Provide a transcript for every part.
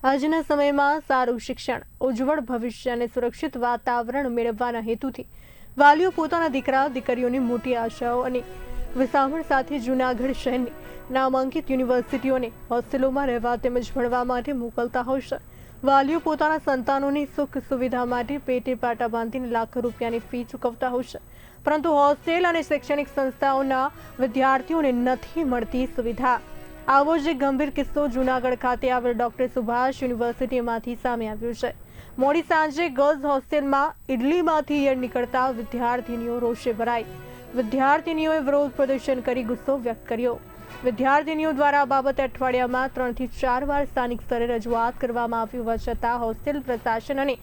આજના સમયમાં સારું શિક્ષણ, ઉજ્જવળ ભવિષ્ય અને સુરક્ષિત વાતાવરણ મેળવવાના હેતુથી વાલીઓ પોતાના દીકરા દીકરીઓની મોટી આશાઓ અને વિસાવણ સાથે જૂનાગઢ શહેરની નામાંકિત યુનિવર્સિટીઓને હોસ્ટેલોમાં રહેવા તેમજ ભણવા માટે મોકલતા હોય છે। વાલીઓ પોતાના સંતાનોની સુખ સુવિધા માટે પેટે પાટા બાંધીને લાખો રૂપિયાની ફી ચૂકવતા હોય છે, પરંતુ હોસ્ટેલ અને શૈક્ષણિક સંસ્થાઓના વિદ્યાર્થીઓને નથી મળતી સુવિધા। આવો જ એક ગંભીર કિસ્સો જૂનાગઢ ખાતે આવેલ ડોક્ટર સુભાષ યુનિવર્સિટીમાંથી સામે આવ્યો છે। મોડી સાંજે ગર્લ્સ હોસ્ટેલમાં ઇડલીમાંથી ઈયળ નીકળતા વિદ્યાર્થીનીઓ રોષે ભરાઈ। વિદ્યાર્થીનીઓએ વિરોધ પ્રદર્શન કરી ગુસ્સો વ્યક્ત કર્યો। વિદ્યાર્થીનીઓ દ્વારા આ બાબતે અઠવાડિયામાં 3 થી 4 વાર સ્થાનિક સ્તરે રજૂઆત કરવામાં આવી હોવા છતાં હોસ્ટેલ પ્રશાસન અને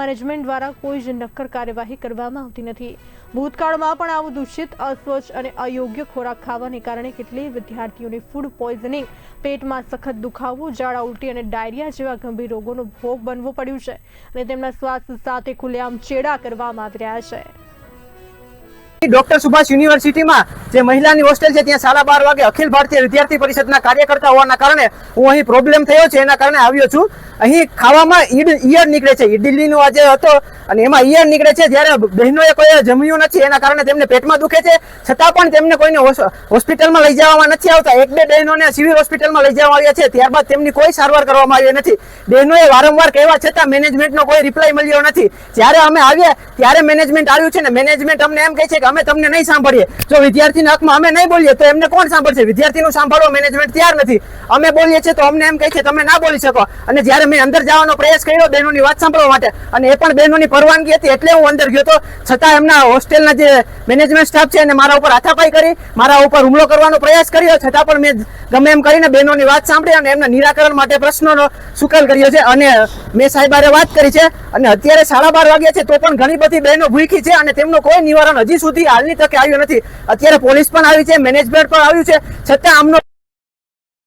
મેનેજમેન્ટ દ્વારા કોઈ જ નક્કર કાર્યવાહી કરવામાં આવતી નથી। ભૂતકાળમાં પણ આવું દૂષિત, અસ્વચ્છ અને અયોગ્ય ખોરાક ખાવાને કારણે કેટલીય વિદ્યાર્થીઓને ફૂડ પોઈઝનિંગ, પેટમાં સખત દુખાવો, ઝાડા ઉલટી અને ડાયરિયા જેવા ગંભીર રોગોનો ભોગ બનવું પડ્યું છે અને તેમના સ્વાસ્થ્ય સાથે ખુલ્લેઆમ ચેડા કરવામાં આવી રહ્યા છે। ડોક્ટર સુભાષ યુનિવર્સિટીમાં જે મહિલાની હોસ્ટેલ છે ત્યાં 12:30 વાગે અખિલ ભારતીય વિદ્યાર્થી પરિષદના કાર્યકર્તા હોવાના કારણે હું અહીં પ્રોબ્લેમ થયો છે, એના કારણે આવ્યો છું। અહીં ખાવામાં ઈયળ નીકળે છે, ઇડલીનો આજે હતો અને એમાં ઈયળ નીકળે છે। જ્યારે બહેનોએ કોઈ જમ્યું નથી, એના કારણે તેમને પેટમાં દુખે છે, છતાં પણ તેમને કોઈને હોસ્પિટલમાં લઈ જવામાં નથી આવતા। 1-2 બહેનોને સિવિલ હોસ્પિટલમાં લઈ જવામાં આવ્યા છે, ત્યારબાદ તેમની કોઈ સારવાર કરવામાં આવી નથી। બહેનોએ વારંવાર કહેવા છતાં મેનેજમેન્ટનો કોઈ રિપ્લાય મળ્યો નથી। જ્યારે અમે આવ્યા ત્યારે મેનેજમેન્ટ આવ્યું છે ને મેનેજમેન્ટ અમને એમ કહે છે કે અમે તમને નહીં સાંભળીએ। જો વિદ્યાર્થીના હકમાં અમે નહીં બોલીએ તો એમને કોણ સાંભળશે? વિદ્યાર્થીનું સાંભળવા મેનેજમેન્ટ તૈયાર નથી। અમે બોલીએ છીએ તો અમને એમ કહે છે તમે ના બોલી શકો। અને જ્યારે મેં અંદર જવાનો પ્રયાસ કર્યો બહેનોની વાત સાંભળવા માટે, અને એ પણ બહેનોની પરવાનગી હતી એટલે હું અંદર ગયો, તો છતાં એમના હોસ્ટેલના જે મેનેજમેન્ટ સ્ટાફ છે એને મારા ઉપર હાથાપાઈ કરી, મારા ઉપર હુમલો કરવાનો પ્રયાસ કર્યો, છતાં પણ મેં ગમે એમ કરીને બહેનોની વાત સાંભળી અને એમના નિરાકરણ માટે પ્રશ્નોનો સુકેલ કર્યો છે। અને મેં સાહેબારે વાત કરી છે અને અત્યારે 12:30 વાગ્યા છે તો પણ ઘણી બધી બહેનો ભૂખી છે અને તેમનું કોઈ નિવારણ હજી સુધી હાલની તકે આવ્યું નથી। અત્યારે પોલીસ પણ આવી છે, મેનેજમેન્ટ પણ આવ્યું છે, છતાં આમનો